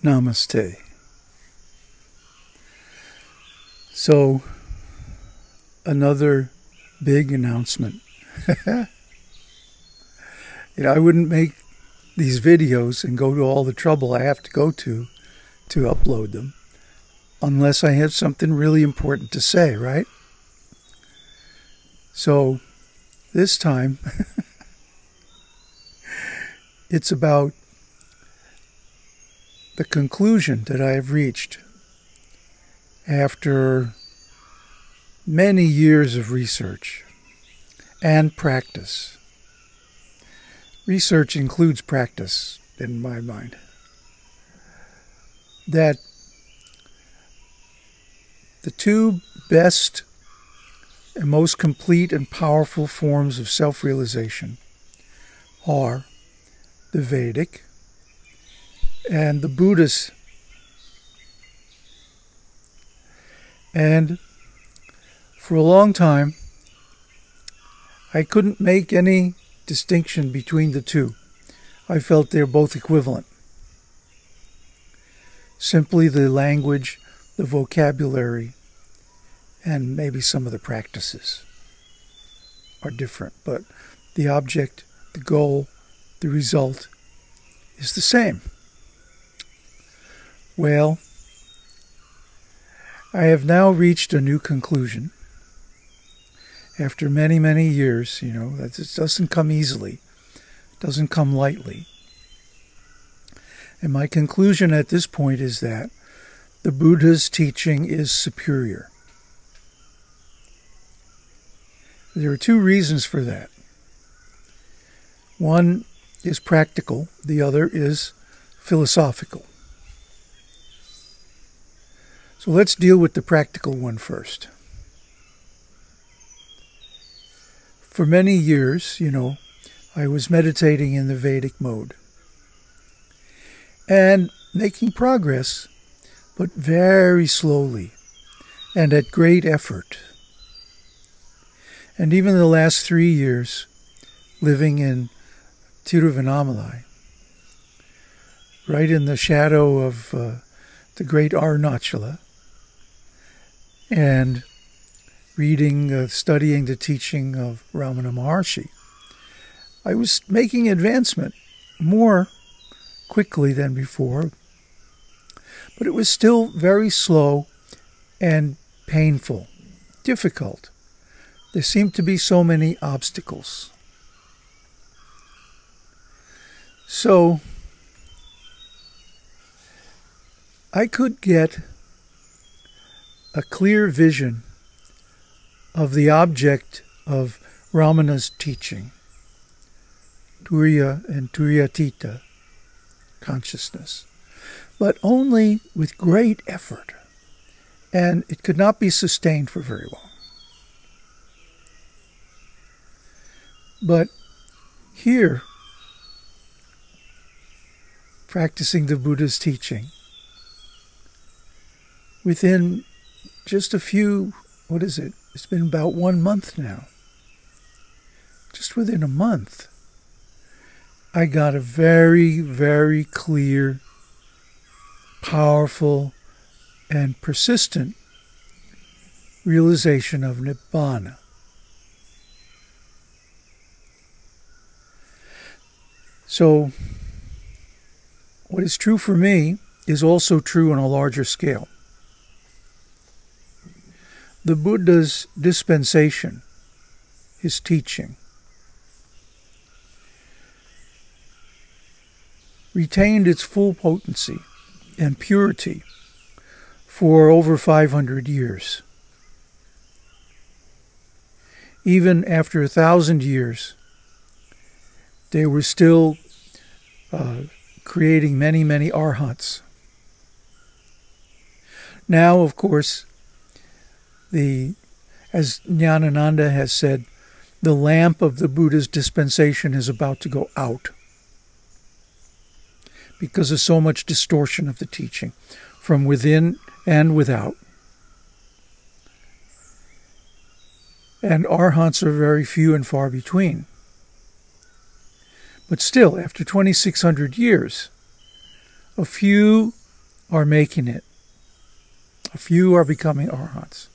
Namaste. So, another big announcement. I wouldn't make these videos and go to all the trouble I have to go to upload them unless I have something really important to say, right? So, this time, it's about the conclusion that I have reached after many years of research and practice. Research includes practice, in my mind. That the two best and most complete and powerful forms of self-realization are the Vedic and the Buddhist. And for a long time, I couldn't make any distinction between the two. I felt they're both equivalent. Simply the language, the vocabulary, and maybe some of the practices are different, but the object, the goal, the result is the same. Well, I have now reached a new conclusion. After many, many years, that it doesn't come easily, doesn't come lightly. And my conclusion at this point is that the Buddha's teaching is superior. There are two reasons for that. One is practical, the other is philosophical. So let's deal with the practical one first. For many years, I was meditating in the Vedic mode and making progress, but very slowly and at great effort. And even the last 3 years living in Tiruvannamalai, right in the shadow of the great Arunachala, and reading, studying the teaching of Ramana Maharshi, I was making advancement more quickly than before, but it was still very slow and painful, difficult. There seemed to be so many obstacles. So, I could get a clear vision of the object of Ramana's teaching, Turiya and Turiyatita consciousness, but only with great effort, and it could not be sustained for very long. But here, practicing the Buddha's teaching, within just a few, it's been about 1 month now. Just within a month, I got a very, very clear, powerful, and persistent realization of Nibbana. So, what is true for me is also true on a larger scale. The Buddha's dispensation, his teaching, retained its full potency and purity for over 500 years. Even after 1,000 years, they were still creating many, many arhats. Now, of course, as Jnanananda has said, the lamp of the Buddha's dispensation is about to go out because of so much distortion of the teaching from within and without. And arhats are very few and far between. But still, after 2,600 years, a few are making it. A few are becoming arhats.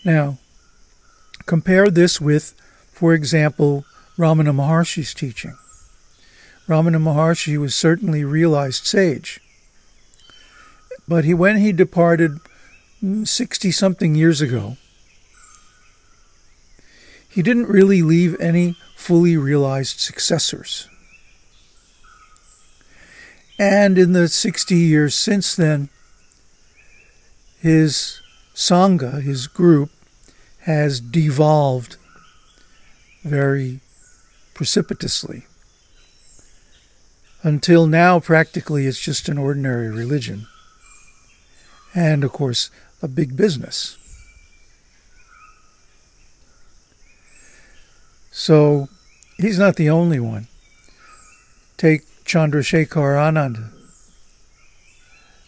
Now, compare this with, for example, Ramana Maharshi's teaching. Ramana Maharshi was certainly realized sage. But when he departed 60-something years ago, he didn't really leave any fully realized successors. And in the 60 years since then, his Sangha, his group, has devolved very precipitously. Until now, practically, it's just an ordinary religion. And, of course, a big business. So, he's not the only one. Take Chandrasekhar Ananda,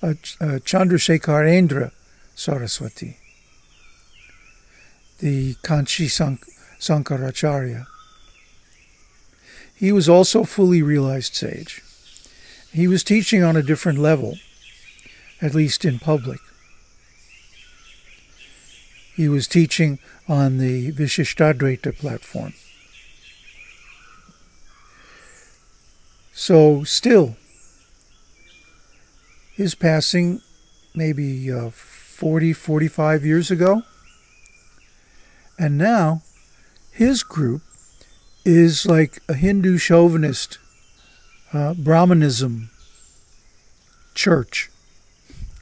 Chandrasekharendra Saraswati, the Kanchi Sankaracharya. He was also fully realized sage. He was teaching on a different level, at least in public. He was teaching on the Vishishtadvaita platform. So still, his passing maybe 40, 45 years ago, and now his group is like a Hindu chauvinist Brahmanism church,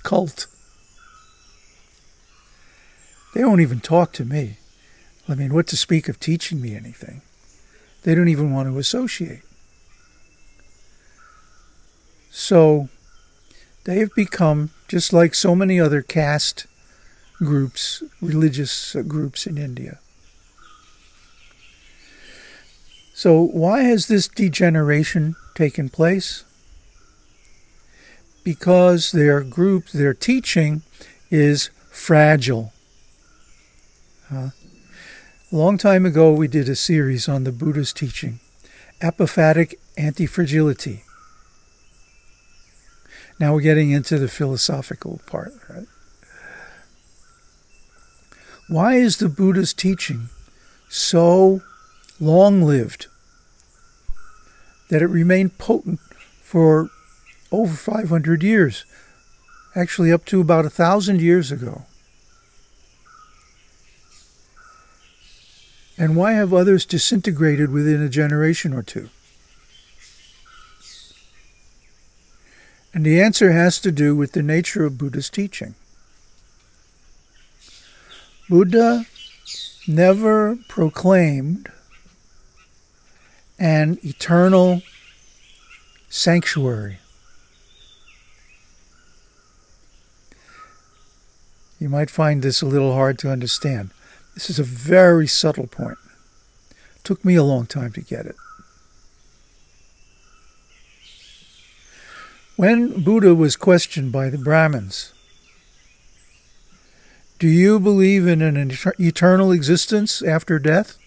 cult. They don't even talk to me. I mean, what to speak of teaching me anything? They don't even want to associate. So they have become, just like so many other caste groups, religious groups in India. So why has this degeneration taken place? Because their group, their teaching is fragile. A long time ago we did a series on the Buddha's teaching, apophatic anti-fragility. Now we're getting into the philosophical part, right? Why is the Buddha's teaching so long-lived that it remained potent for over 500 years, actually up to about 1,000 years ago? And why have others disintegrated within a generation or two? And the answer has to do with the nature of Buddha's teaching. Buddha never proclaimed an eternal sanctuary. You might find this a little hard to understand. This is a very subtle point. It took me a long time to get it. When Buddha was questioned by the Brahmins, do you believe in an eternal existence after death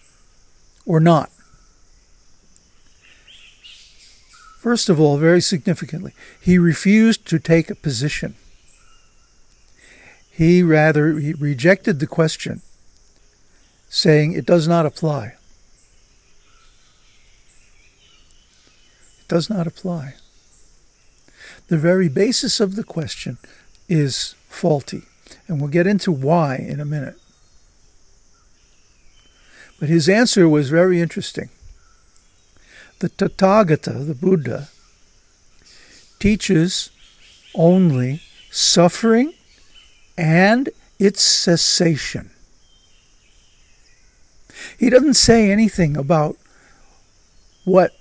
or not? First of all, very significantly, he refused to take a position. He rejected the question, saying it does not apply. It does not apply. The very basis of the question is faulty, and we'll get into why in a minute. But his answer was very interesting. The Tathagata, the Buddha, teaches only suffering and its cessation. He doesn't say anything about what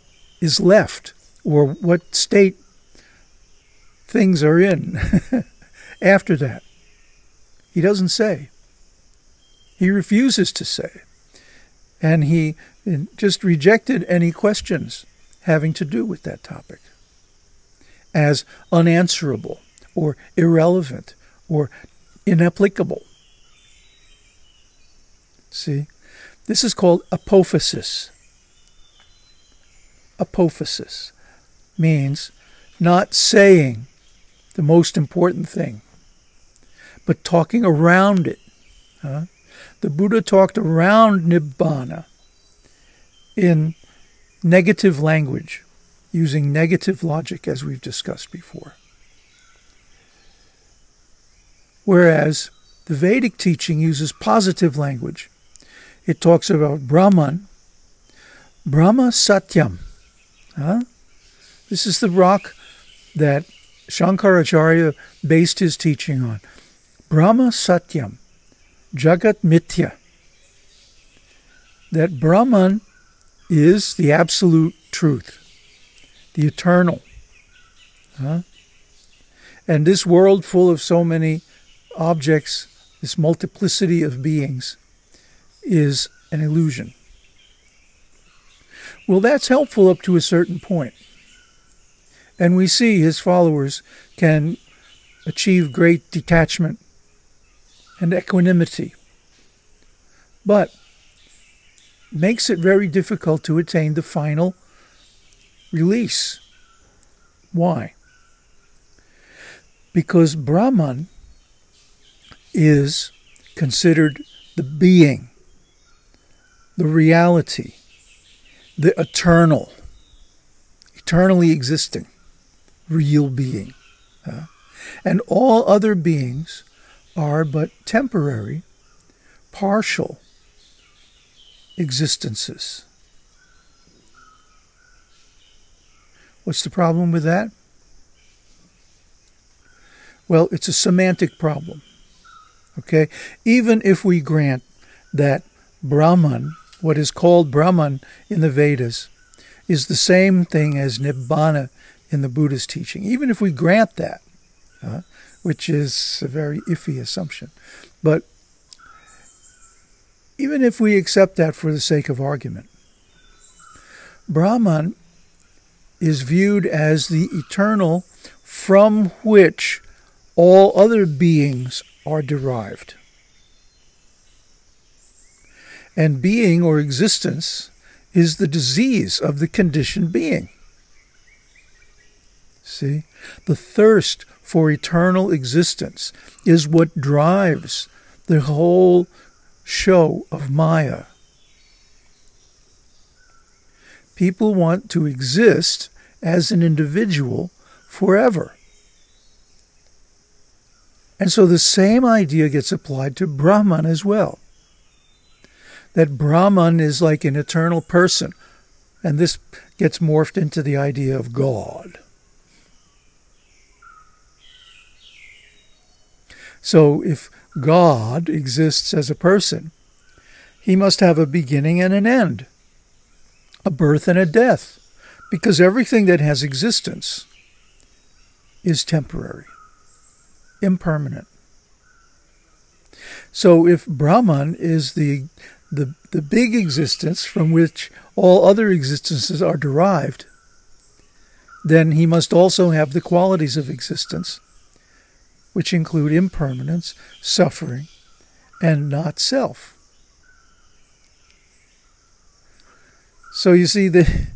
is left or what state things are in after that. He doesn't say. He refuses to say. And he just rejected any questions having to do with that topic as unanswerable or irrelevant or inapplicable. See? This is called apophasis. Apophasis means not saying the most important thing, but talking around it. The Buddha talked around Nibbana in negative language, using negative logic, as we've discussed before. Whereas the Vedic teaching uses positive language. It talks about Brahman, Brahma Satyam. This is the rock that Shankaracharya based his teaching on. Brahma Satyam, Jagat Mithya. That Brahman is the absolute truth, the eternal. And this world full of so many objects, this multiplicity of beings, is an illusion. Well, that's helpful up to a certain point. And we see his followers can achieve great detachment and equanimity. But makes it very difficult to attain the final release. Why? Because Brahman is considered the being, the reality, the eternal, eternally existing, real being. And all other beings are but temporary, partial existences. What's the problem with that? Well, it's a semantic problem. Okay? Even if we grant that Brahman, what is called Brahman in the Vedas, is the same thing as Nibbana in the Buddhist teaching, even if we grant that, which is a very iffy assumption, but even if we accept that for the sake of argument, Brahman is viewed as the eternal from which all other beings are derived. And being or existence is the disease of the conditioned being. See? The thirst for eternal existence is what drives the whole show of Maya. People want to exist as an individual forever. And so the same idea gets applied to Brahman as well. That Brahman is like an eternal person. And this gets morphed into the idea of God. So if God exists as a person, he must have a beginning and an end, a birth and a death, because everything that has existence is temporary, impermanent. So if Brahman is the big existence from which all other existences are derived, then he must also have the qualities of existence, which include impermanence, suffering, and not self. So you see, the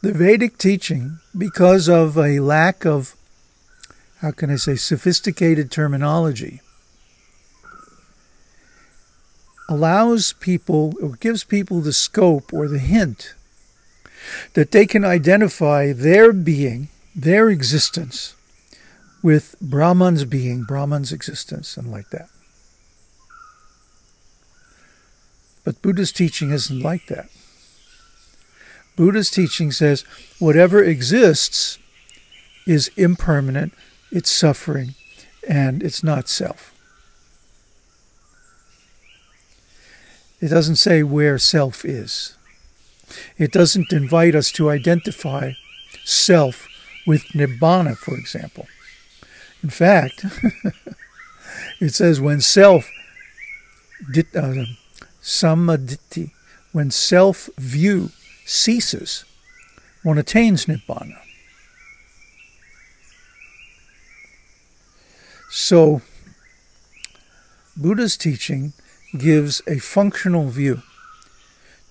Vedic teaching, because of a lack of, how can I say, sophisticated terminology, allows people, or gives people the scope or the hint that they can identify their being, their existence, with Brahman's being, Brahman's existence, and like that. But Buddha's teaching isn't like that. Buddha's teaching says whatever exists is impermanent, it's suffering, and it's not self. It doesn't say where self is. It doesn't invite us to identify self with Nibbana, for example. In fact, it says when self, samaditi, when self-view ceases, one attains Nibbana. So, Buddha's teaching gives a functional view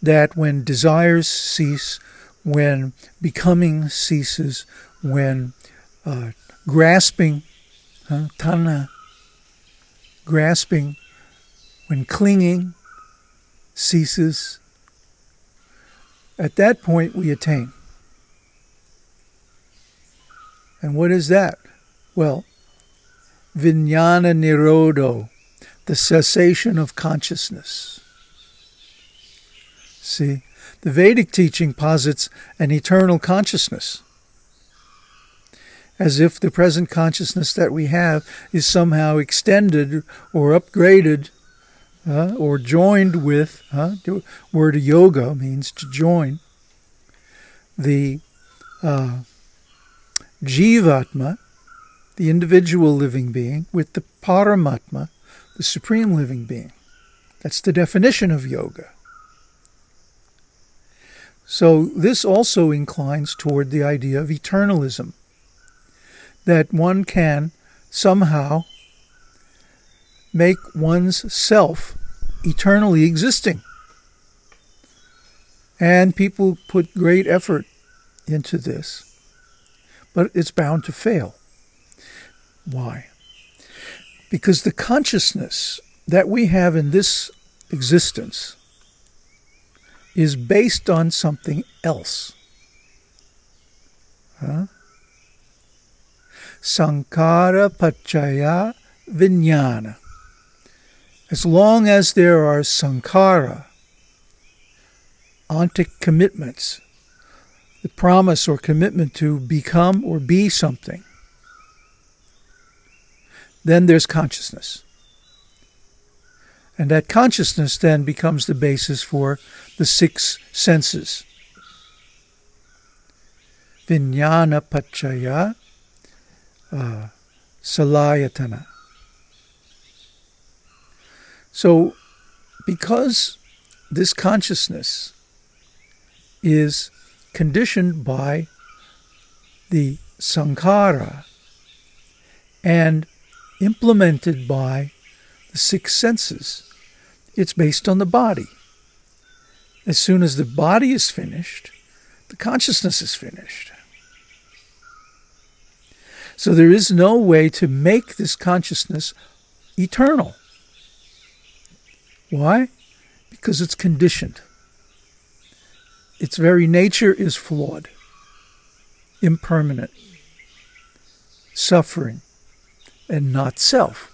that when desires cease, when becoming ceases, when grasping, tanha, grasping, when clinging ceases, at that point we attain. And what is that? Well, vijnana nirodho, the cessation of consciousness. See, the Vedic teaching posits an eternal consciousness, as if the present consciousness that we have is somehow extended or upgraded or joined with, the word yoga means to join, the jivatma, the individual living being, with the paramatma, the supreme living being. That's the definition of yoga. So this also inclines toward the idea of eternalism, that one can somehow make one's self eternally existing. And people put great effort into this, but it's bound to fail. Why? Because the consciousness that we have in this existence is based on something else. Sankhara paccaya vijnana. As long as there are sankhara, ontic commitments, the promise or commitment to become or be something, then there's consciousness. And that consciousness then becomes the basis for the six senses. Vijnana paccaya salayatana. So, because this consciousness is conditioned by the sankhara and implemented by the six senses, it's based on the body. As soon as the body is finished, the consciousness is finished. So there is no way to make this consciousness eternal. Why? Because it's conditioned. Its very nature is flawed, impermanent, suffering, and not self.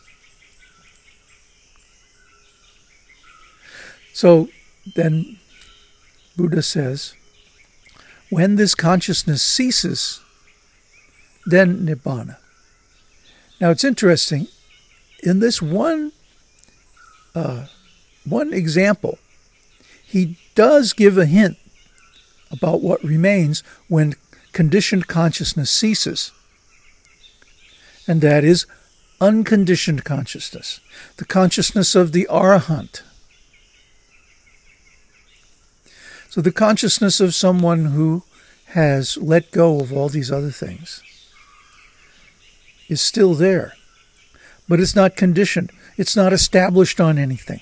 So then Buddha says, when this consciousness ceases, then nibbana. Now it's interesting, in this one example, he does give a hint about what remains when conditioned consciousness ceases. And that is unconditioned consciousness, the consciousness of the arahant. So the consciousness of someone who has let go of all these other things is still there, but it's not conditioned. It's not established on anything.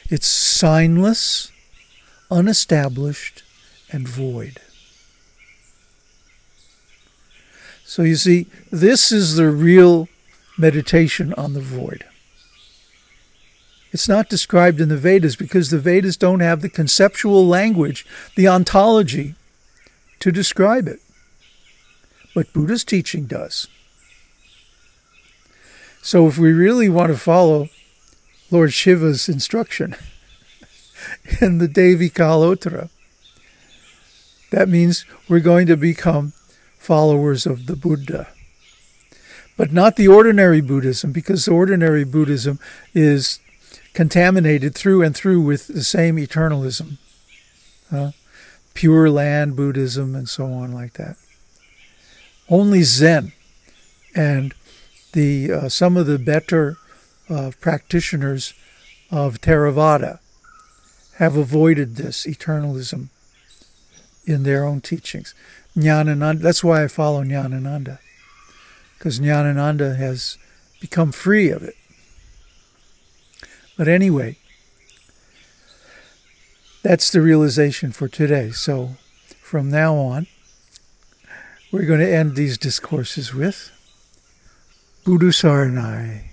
It's signless, unestablished, and void. So you see, this is the real meditation on the void. It's not described in the Vedas because the Vedas don't have the conceptual language, the ontology, to describe it. But Buddha's teaching does. So if we really want to follow Lord Shiva's instruction in the Devi Kalottara, that means we're going to become followers of the Buddha. But not the ordinary Buddhism, because the ordinary Buddhism is contaminated through and through with the same eternalism. Pure Land Buddhism and so on like that. Only Zen and some of the better practitioners of Theravada have avoided this eternalism in their own teachings. Jnanananda, that's why I follow Jnanananda, because Jnanananda has become free of it. But anyway, that's the realization for today. So from now on, we're going to end these discourses with Buddhu Saranai.